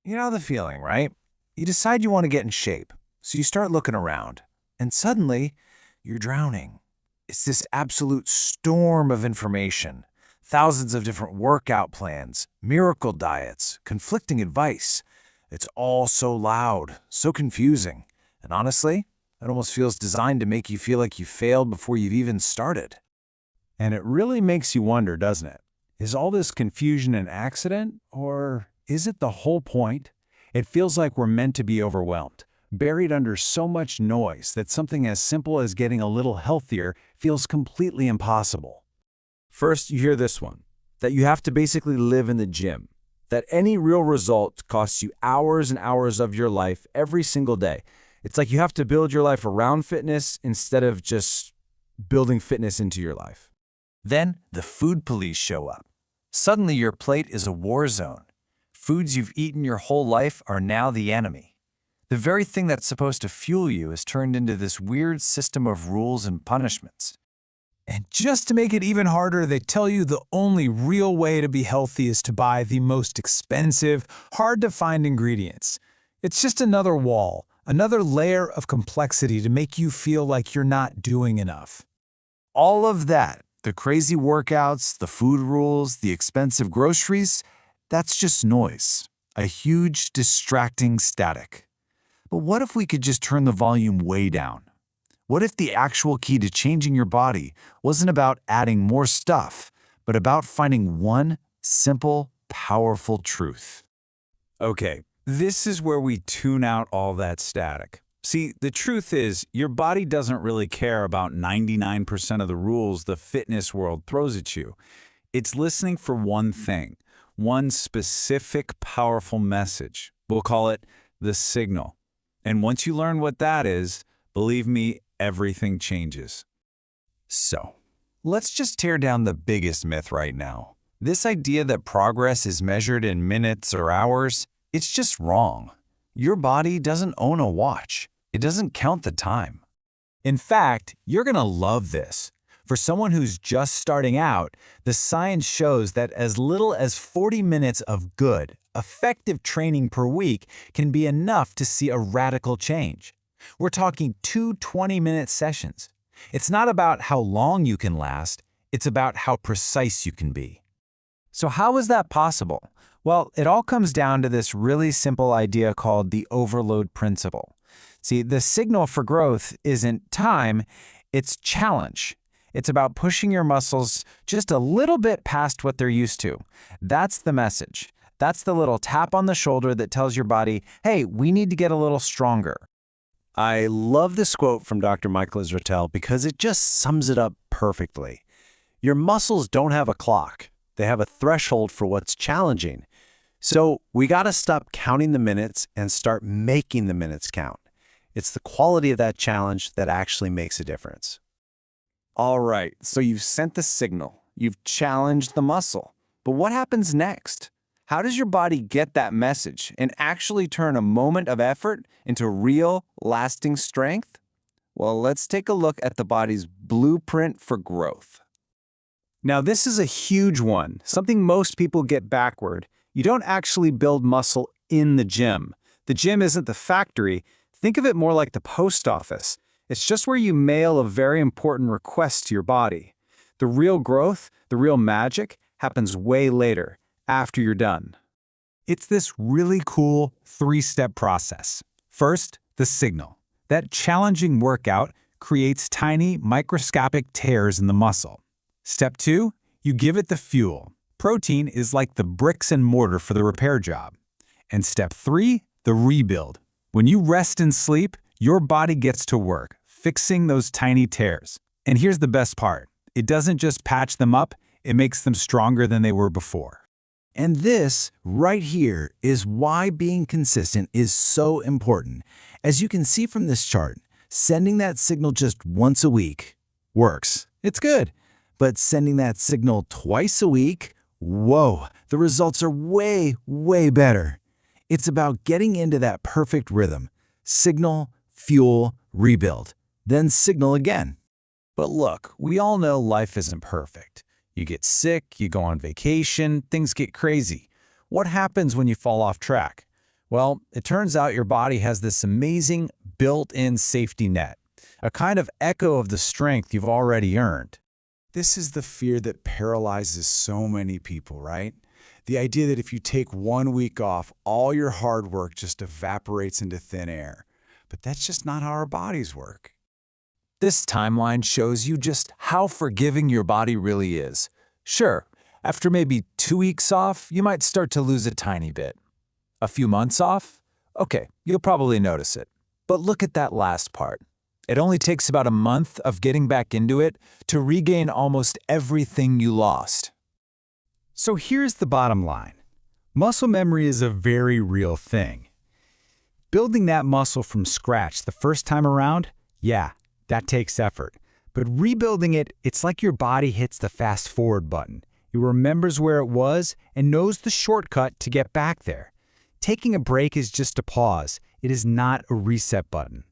You know the feeling, right? You decide you want to get in shape, so you start looking around, and suddenly, you're drowning. It's this absolute storm of information. Thousands of different workout plans, miracle diets, conflicting advice. It's all so loud, so confusing. And honestly, it almost feels designed to make you feel like you failed before you've even started. And it really makes you wonder, doesn't it? Is all this confusion an accident, or is it the whole point? It feels like we're meant to be overwhelmed, buried under so much noise that something as simple as getting a little healthier feels completely impossible. First, you hear this one, that you have to basically live in the gym, that any real result costs you hours and hours of your life every single day. It's like you have to build your life around fitness instead of just building fitness into your life. Then the food police show up. Suddenly your plate is a war zone. Foods you've eaten your whole life are now the enemy. The very thing that's supposed to fuel you is turned into this weird system of rules and punishments. And just to make it even harder, they tell you the only real way to be healthy is to buy the most expensive, hard-to-find ingredients. It's just another wall, another layer of complexity to make you feel like you're not doing enough. All of that, the crazy workouts, the food rules, the expensive groceries, that's just noise, a huge, distracting static. But what if we could just turn the volume way down? What if the actual key to changing your body wasn't about adding more stuff, but about finding one simple, powerful truth? Okay, this is where we tune out all that static. See, the truth is, your body doesn't really care about 99% of the rules the fitness world throws at you. It's listening for one thing, one specific, powerful message. We'll call it the signal. And once you learn what that is, believe me, everything changes. So, let's just tear down the biggest myth right now. This idea that progress is measured in minutes or hours, it's just wrong. Your body doesn't own a watch. It doesn't count the time. In fact, you're going to love this. For someone who's just starting out, the science shows that as little as 40 minutes of good, effective training per week can be enough to see a radical change. We're talking 2 20-minute sessions. It's not about how long you can last, it's about how precise you can be. So how is that possible? Well, it all comes down to this really simple idea called the overload principle. See, the signal for growth isn't time, it's challenge. It's about pushing your muscles just a little bit past what they're used to. That's the message. That's the little tap on the shoulder that tells your body, hey, we need to get a little stronger. I love this quote from Dr. Michael Israetel because it just sums it up perfectly. Your muscles don't have a clock. They have a threshold for what's challenging. So we got to stop counting the minutes and start making the minutes count. It's the quality of that challenge that actually makes a difference. All right, so you've sent the signal. You've challenged the muscle. But what happens next? How does your body get that message and actually turn a moment of effort into real, lasting strength? Well, let's take a look at the body's blueprint for growth. Now, this is a huge one, something most people get backward. You don't actually build muscle in the gym. The gym isn't the factory. Think of it more like the post office. It's just where you mail a very important request to your body. The real growth, the real magic, happens way later, after you're done. It's this really cool 3-step process. First, the signal. That challenging workout creates tiny, microscopic tears in the muscle. Step 2, you give it the fuel. Protein is like the bricks and mortar for the repair job. And step 3, the rebuild. When you rest and sleep, your body gets to work, fixing those tiny tears. And here's the best part. It doesn't just patch them up, it makes them stronger than they were before. And this, right here, is why being consistent is so important. As you can see from this chart, sending that signal just once a week works. It's good. But sending that signal twice a week, whoa, the results are way, way better. It's about getting into that perfect rhythm. Signal, fuel, rebuild. Then signal again. But look, we all know life isn't perfect. You get sick, you go on vacation, things get crazy. What happens when you fall off track? Well, it turns out your body has this amazing built-in safety net, a kind of echo of the strength you've already earned. This is the fear that paralyzes so many people, right? The idea that if you take 1 week off, all your hard work just evaporates into thin air. But that's just not how our bodies work. This timeline shows you just how forgiving your body really is. Sure, after maybe 2 weeks off, you might start to lose a tiny bit. A few months off? Okay, you'll probably notice it. But look at that last part. It only takes about a month of getting back into it to regain almost everything you lost. So here's the bottom line. Muscle memory is a very real thing. Building that muscle from scratch the first time around, yeah, that takes effort. But rebuilding it, it's like your body hits the fast forward button. It remembers where it was and knows the shortcut to get back there. Taking a break is just a pause. It is not a reset button.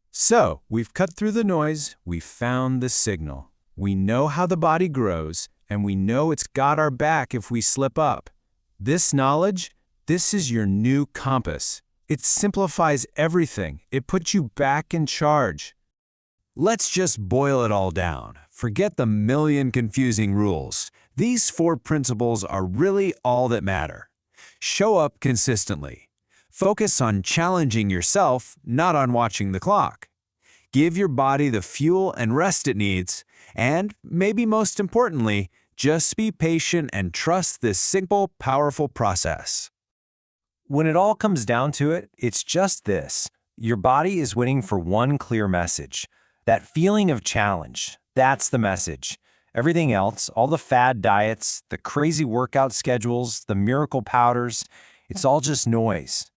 So, we've cut through the noise, we've found the signal. We know how the body grows, and we know it's got our back if we slip up. This knowledge, this is your new compass. It simplifies everything. It puts you back in charge. Let's just boil it all down. Forget the million confusing rules. These 4 principles are really all that matter. Show up consistently. Focus on challenging yourself, not on watching the clock. Give your body the fuel and rest it needs, and, maybe most importantly, just be patient and trust this simple, powerful process. When it all comes down to it, it's just this. Your body is waiting for one clear message. That feeling of challenge, that's the message. Everything else, all the fad diets, the crazy workout schedules, the miracle powders, it's all just noise.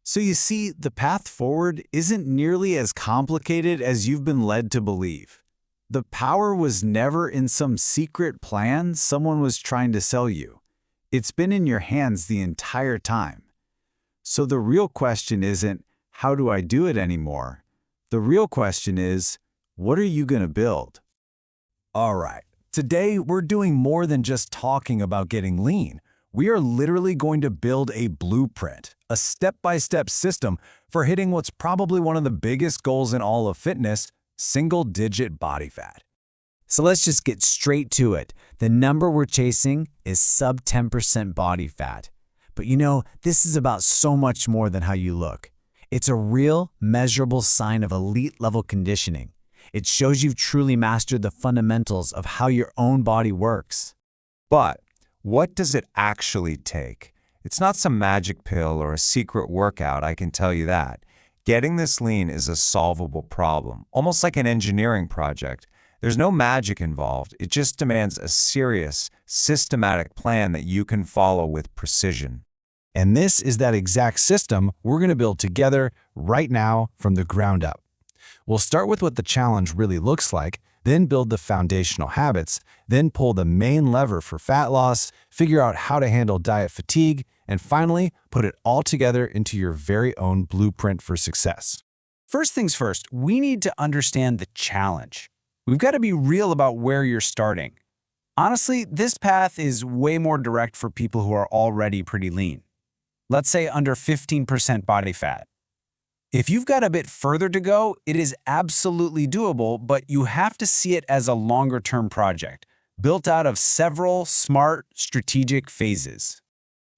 So you see, the path forward isn't nearly as complicated as you've been led to believe. The power was never in some secret plan someone was trying to sell you. It's been in your hands the entire time. So the real question isn't, how do I do it anymore? The real question is, what are you going to build? All right, today we're doing more than just talking about getting lean. We are literally going to build a blueprint, a step-by-step system for hitting what's probably one of the biggest goals in all of fitness, single-digit body fat. So let's just get straight to it. The number we're chasing is sub 10% body fat. But you know, this is about so much more than how you look. It's a real, measurable sign of elite-level conditioning. It shows you've truly mastered the fundamentals of how your own body works. But what does it actually take? It's not some magic pill or a secret workout, I can tell you that. Getting this lean is a solvable problem, almost like an engineering project. There's no magic involved. It just demands a serious, systematic plan that you can follow with precision. And this is that exact system we're going to build together right now from the ground up. We'll start with what the challenge really looks like, then build the foundational habits, then pull the main lever for fat loss, figure out how to handle diet fatigue, and finally, put it all together into your very own blueprint for success. First things first, we need to understand the challenge. We've got to be real about where you're starting. Honestly, this path is way more direct for people who are already pretty lean. Let's say under 15% body fat. If you've got a bit further to go, it is absolutely doable, but you have to see it as a longer-term project, built out of several smart, strategic phases.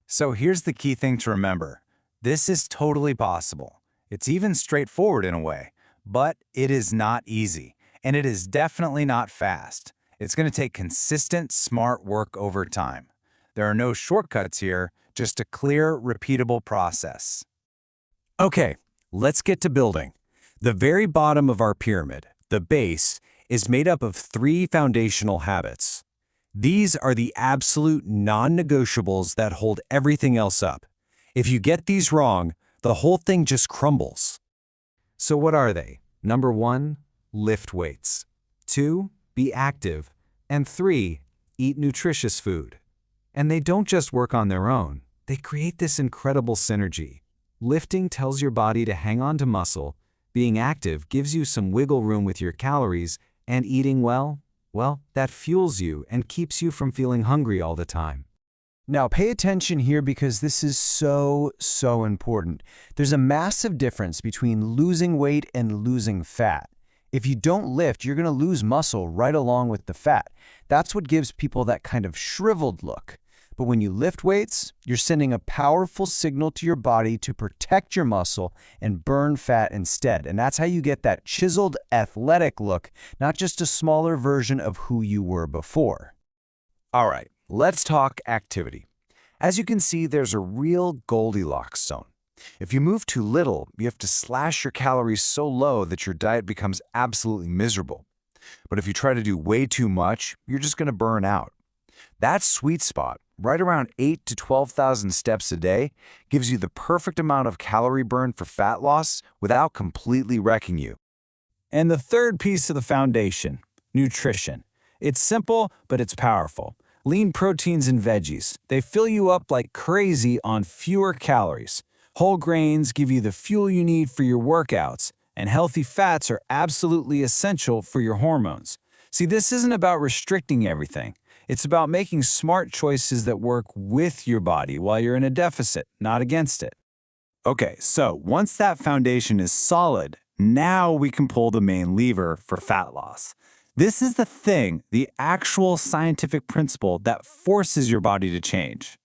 So here's the key thing to remember. This is totally possible. It's even straightforward in a way, but it is not easy, and it is definitely not fast. It's going to take consistent, smart work over time. There are no shortcuts here, just a clear, repeatable process. Okay. Let's get to building. The very bottom of our pyramid, the base, is made up of 3 foundational habits. These are the absolute non-negotiables that hold everything else up. If you get these wrong, the whole thing just crumbles. So what are they? Number 1, lift weights. 2, be active. And 3, eat nutritious food. And they don't just work on their own. They create this incredible synergy. Lifting tells your body to hang on to muscle, being active gives you some wiggle room with your calories, and eating well, that fuels you and keeps you from feeling hungry all the time. Now, pay attention here because this is so important. There's a massive difference between losing weight and losing fat. If you don't lift, you're going to lose muscle right along with the fat. That's what gives people that kind of shriveled look. But when you lift weights, you're sending a powerful signal to your body to protect your muscle and burn fat instead. And that's how you get that chiseled, athletic look, not just a smaller version of who you were before. All right, let's talk activity. As you can see, there's a real Goldilocks zone. If you move too little, you have to slash your calories so low that your diet becomes absolutely miserable. But if you try to do way too much, you're just going to burn out. That sweet spot, right around 8,000 to 12,000 steps a day, gives you the perfect amount of calorie burn for fat loss without completely wrecking you. And the third piece of the foundation, nutrition. It's simple, but it's powerful. Lean proteins and veggies. They fill you up like crazy on fewer calories. Whole grains give you the fuel you need for your workouts, and healthy fats are absolutely essential for your hormones. See, this isn't about restricting everything. It's about making smart choices that work with your body while you're in a deficit, not against it. Okay, so once that foundation is solid, now we can pull the main lever for fat loss. This is the thing, the actual scientific principle that forces your body to change.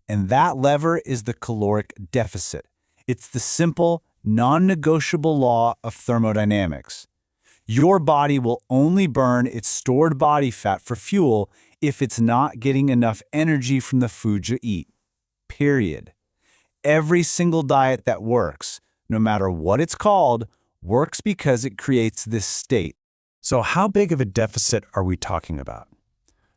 And that lever is the caloric deficit. It's the simple, non-negotiable law of thermodynamics. Your body will only burn its stored body fat for fuel if it's not getting enough energy from the food you eat. Period. Every single diet that works, no matter what it's called, works because it creates this state. So how big of a deficit are we talking about?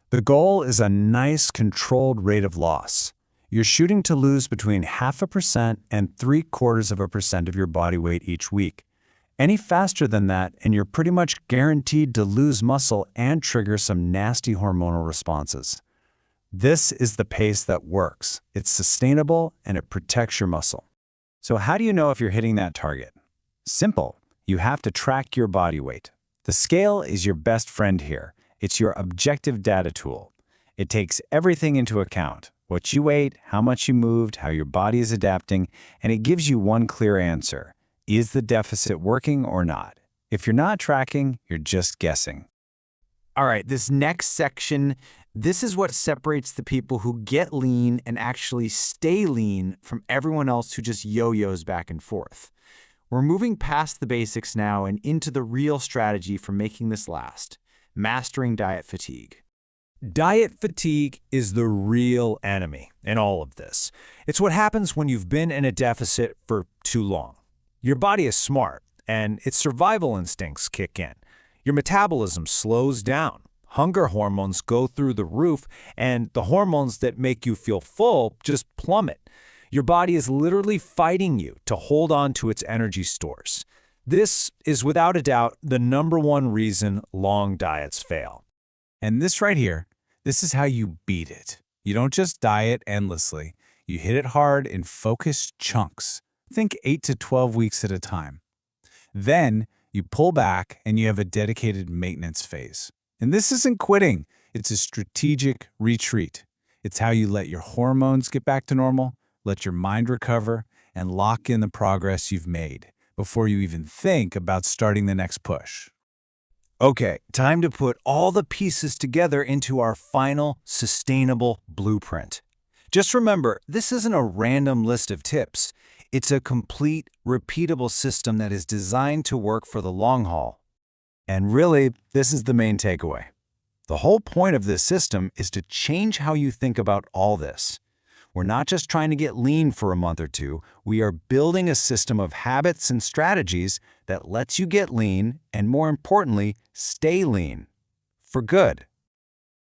The goal is a nice controlled rate of loss. You're shooting to lose between 0.5% and 0.75% of your body weight each week. Any faster than that, and you're pretty much guaranteed to lose muscle and trigger some nasty hormonal responses. This is the pace that works. It's sustainable and it protects your muscle. So how do you know if you're hitting that target? Simple. You have to track your body weight. The scale is your best friend here. It's your objective data tool. It takes everything into account. What you ate, how much you moved, how your body is adapting, and it gives you one clear answer. Is the deficit working or not? If you're not tracking, you're just guessing. All right, this next section, this is what separates the people who get lean and actually stay lean from everyone else who just yo-yos back and forth. We're moving past the basics now and into the real strategy for making this last, mastering diet fatigue. Diet fatigue is the real enemy in all of this. It's what happens when you've been in a deficit for too long. Your body is smart, and its survival instincts kick in. Your metabolism slows down. Hunger hormones go through the roof, and the hormones that make you feel full just plummet. Your body is literally fighting you to hold on to its energy stores. This is without a doubt the #1 reason long diets fail. And this right here, this is how you beat it. You don't just diet endlessly. You hit it hard in focused chunks. Think 8 to 12 weeks at a time. Then you pull back and you have a dedicated maintenance phase. And this isn't quitting. It's a strategic retreat. It's how you let your hormones get back to normal, let your mind recover, and lock in the progress you've made before you even think about starting the next push. Okay, time to put all the pieces together into our final sustainable blueprint. Just remember, this isn't a random list of tips. It's a complete, repeatable system that is designed to work for the long haul. And really, this is the main takeaway. The whole point of this system is to change how you think about all this. We're not just trying to get lean for a month or two. We are building a system of habits and strategies that lets you get lean and, more importantly, stay lean. For good.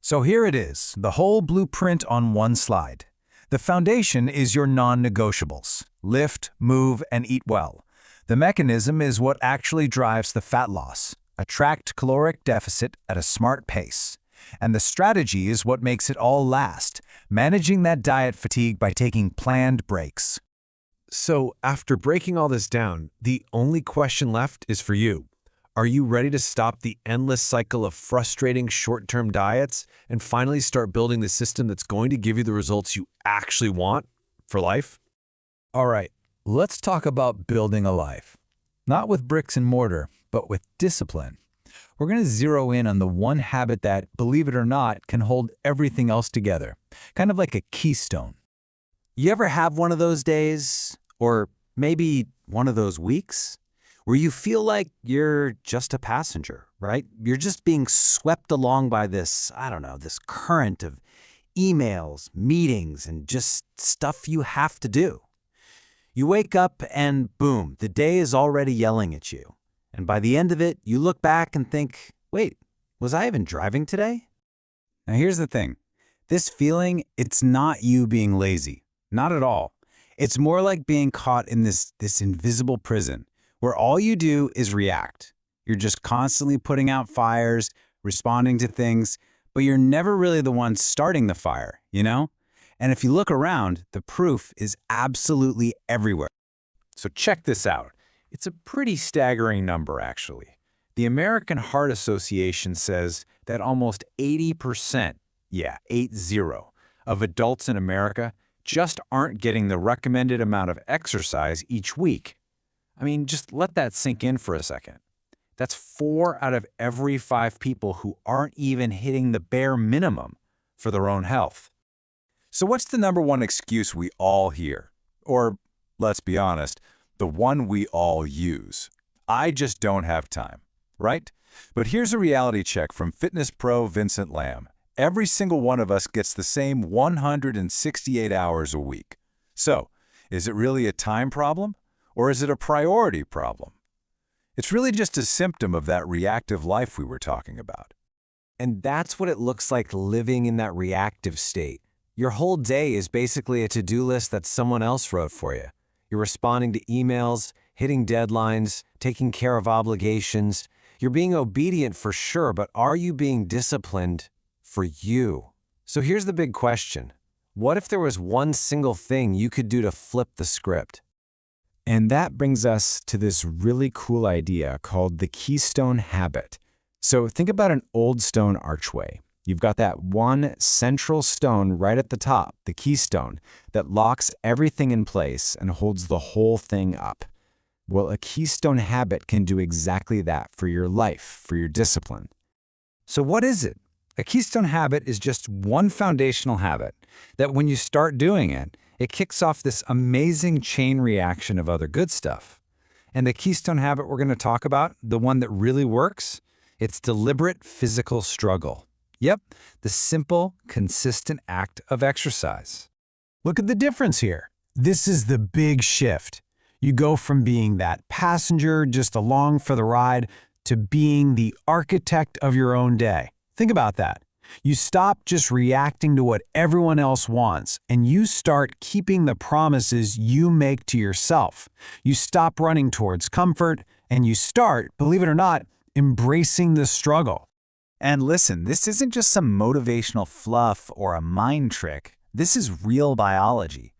So here it is, the whole blueprint on one slide. The foundation is your non-negotiables. Lift, move, and eat well. The mechanism is what actually drives the fat loss. A tracked caloric deficit at a smart pace. And the strategy is what makes it all last, managing that diet fatigue by taking planned breaks. So, after breaking all this down, the only question left is for you. Are you ready to stop the endless cycle of frustrating short-term diets and finally start building the system that's going to give you the results you actually want for life? All right, let's talk about building a life. Not with bricks and mortar, but with discipline. We're going to zero in on the one habit that, believe it or not, can hold everything else together. Kind of like a keystone. You ever have one of those days, or maybe one of those weeks, where you feel like you're just a passenger, right? You're just being swept along by this, this current of emails, meetings, and just stuff you have to do. You wake up and boom, the day is already yelling at you. And by the end of it, you look back and think, wait, was I even driving today? Now here's the thing. This feeling, it's not you being lazy. Not at all. It's more like being caught in this invisible prison where all you do is react. You're just constantly putting out fires, responding to things, but you're never really the one starting the fire, you know? And if you look around, the proof is absolutely everywhere. So check this out. It's a pretty staggering number, actually. The American Heart Association says that almost 80%, 80, of adults in America just aren't getting the recommended amount of exercise each week. I mean, just let that sink in for a second. That's 4 out of every 5 people who aren't even hitting the bare minimum for their own health. So what's the number one excuse we all hear? Or, let's be honest, the one we all use. I just don't have time, right? But here's a reality check from fitness pro Vincent Lam. Every single one of us gets the same 168 hours a week. So, is it really a time problem? Or is it a priority problem? It's really just a symptom of that reactive life we were talking about. And that's what it looks like living in that reactive state. Your whole day is basically a to-do list that someone else wrote for you. You're responding to emails, hitting deadlines, taking care of obligations. You're being obedient for sure, but are you being disciplined for you? So here's the big question. What if there was one single thing you could do to flip the script? And that brings us to this really cool idea called the keystone habit. So think about an old stone archway. You've got that one central stone right at the top, the keystone, that locks everything in place and holds the whole thing up. Well, a keystone habit can do exactly that for your life, for your discipline. So what is it? A keystone habit is just one foundational habit that when you start doing it, it kicks off this amazing chain reaction of other good stuff. And the keystone habit we're going to talk about, the one that really works, it's deliberate physical struggle. Yep, the simple, consistent act of exercise. Look at the difference here. This is the big shift. You go from being that passenger just along for the ride to being the architect of your own day. Think about that. You stop just reacting to what everyone else wants, and you start keeping the promises you make to yourself. You stop running towards comfort, and you start, believe it or not, embracing the struggle. And listen, this isn't just some motivational fluff or a mind trick. This is real biology.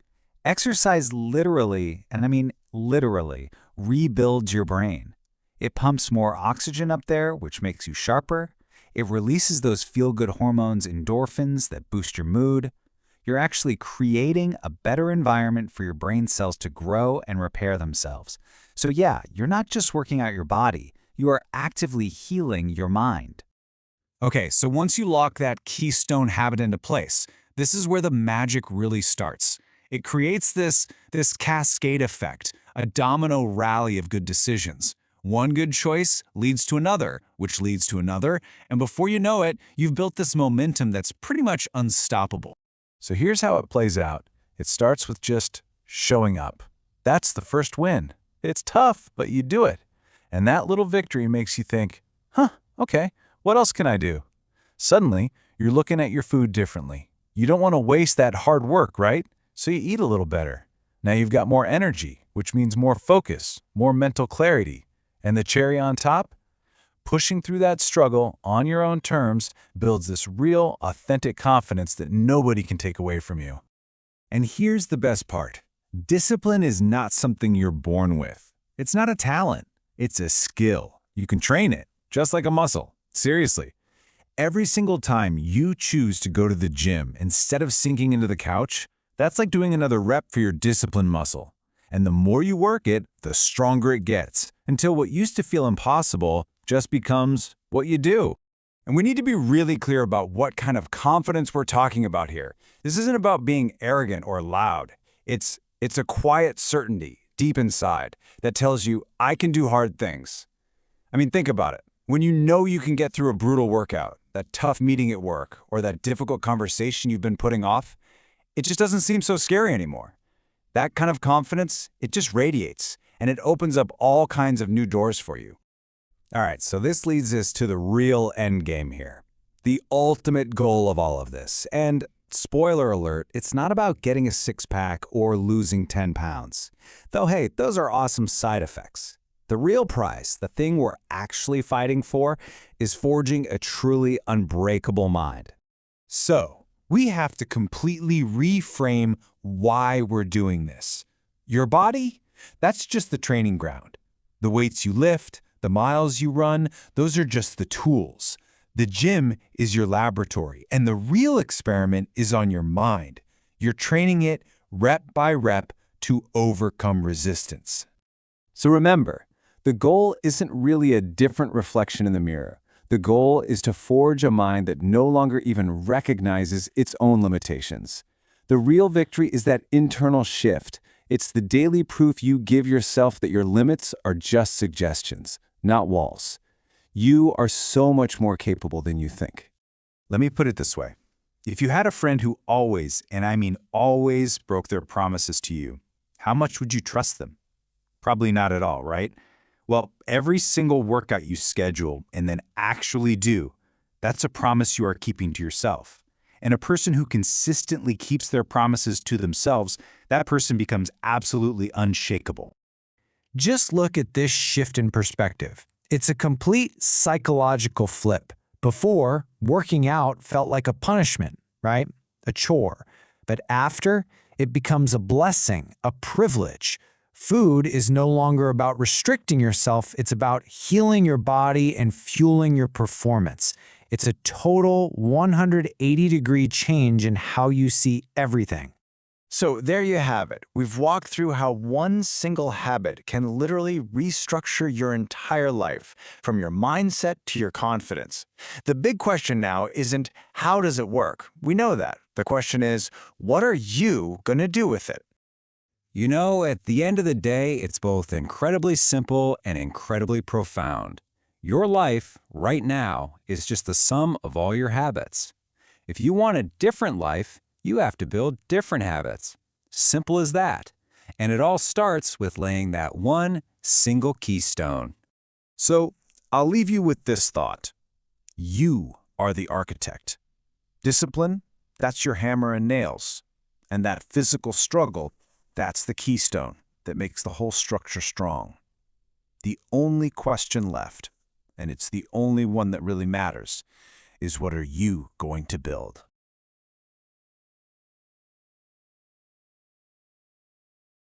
Exercise literally, and I mean literally, rebuilds your brain. It pumps more oxygen up there, which makes you sharper. It releases those feel-good hormones, endorphins, that boost your mood. You're actually creating a better environment for your brain cells to grow and repair themselves. So yeah, you're not just working out your body, you are actively healing your mind. Okay, so once you lock that keystone habit into place, this is where the magic really starts. It creates this cascade effect, a domino rally of good decisions. One good choice leads to another, which leads to another, and before you know it, you've built this momentum that's pretty much unstoppable. So here's how it plays out. It starts with just showing up. That's the first win. It's tough, but you do it. And that little victory makes you think, okay, what else can I do? Suddenly, you're looking at your food differently. You don't want to waste that hard work, right? So you eat a little better. Now you've got more energy, which means more focus, more mental clarity. And the cherry on top? Pushing through that struggle on your own terms builds this real, authentic confidence that nobody can take away from you. And here's the best part. Discipline is not something you're born with. It's not a talent. It's a skill. You can train it, just like a muscle. Seriously. Every single time you choose to go to the gym instead of sinking into the couch, that's like doing another rep for your discipline muscle. And the more you work it, the stronger it gets, until what used to feel impossible just becomes what you do. And we need to be really clear about what kind of confidence we're talking about here. This isn't about being arrogant or loud. It's a quiet certainty deep inside that tells you, I can do hard things. I mean, think about it. When you know you can get through a brutal workout, that tough meeting at work, or that difficult conversation you've been putting off, it just doesn't seem so scary anymore. That kind of confidence, it just radiates, and it opens up all kinds of new doors for you. All right, so this leads us to the real end game here. The ultimate goal of all of this. And spoiler alert, it's not about getting a six-pack or losing 10 pounds. Though, hey, those are awesome side effects. The real prize, the thing we're actually fighting for, is forging a truly unbreakable mind. So, we have to completely reframe why we're doing this. Your body? That's just the training ground. The weights you lift, the miles you run, those are just the tools. The gym is your laboratory, and the real experiment is on your mind. You're training it rep by rep to overcome resistance. So remember, the goal isn't really a different reflection in the mirror. The goal is to forge a mind that no longer even recognizes its own limitations. The real victory is that internal shift. It's the daily proof you give yourself that your limits are just suggestions, not walls. You are so much more capable than you think. Let me put it this way. If you had a friend who always, and I mean always, broke their promises to you, how much would you trust them? Probably not at all, right? Well, every single workout you schedule and then actually do, that's a promise you are keeping to yourself. And a person who consistently keeps their promises to themselves, that person becomes absolutely unshakable. Just look at this shift in perspective. It's a complete psychological flip. Before, working out felt like a punishment, right? A chore. But after, it becomes a blessing, a privilege. Food is no longer about restricting yourself, it's about healing your body and fueling your performance. It's a total 180-degree change in how you see everything. So there you have it. We've walked through how one single habit can literally restructure your entire life, from your mindset to your confidence. The big question now isn't, how does it work? We know that. The question is, what are you going to do with it? You know, at the end of the day, it's both incredibly simple and incredibly profound. Your life, right now, is just the sum of all your habits. If you want a different life, you have to build different habits. Simple as that. And it all starts with laying that one single keystone. So, I'll leave you with this thought. You are the architect. Discipline, that's your hammer and nails. And that physical struggle, that's the keystone that makes the whole structure strong. The only question left, and it's the only one that really matters, is what are you going to build?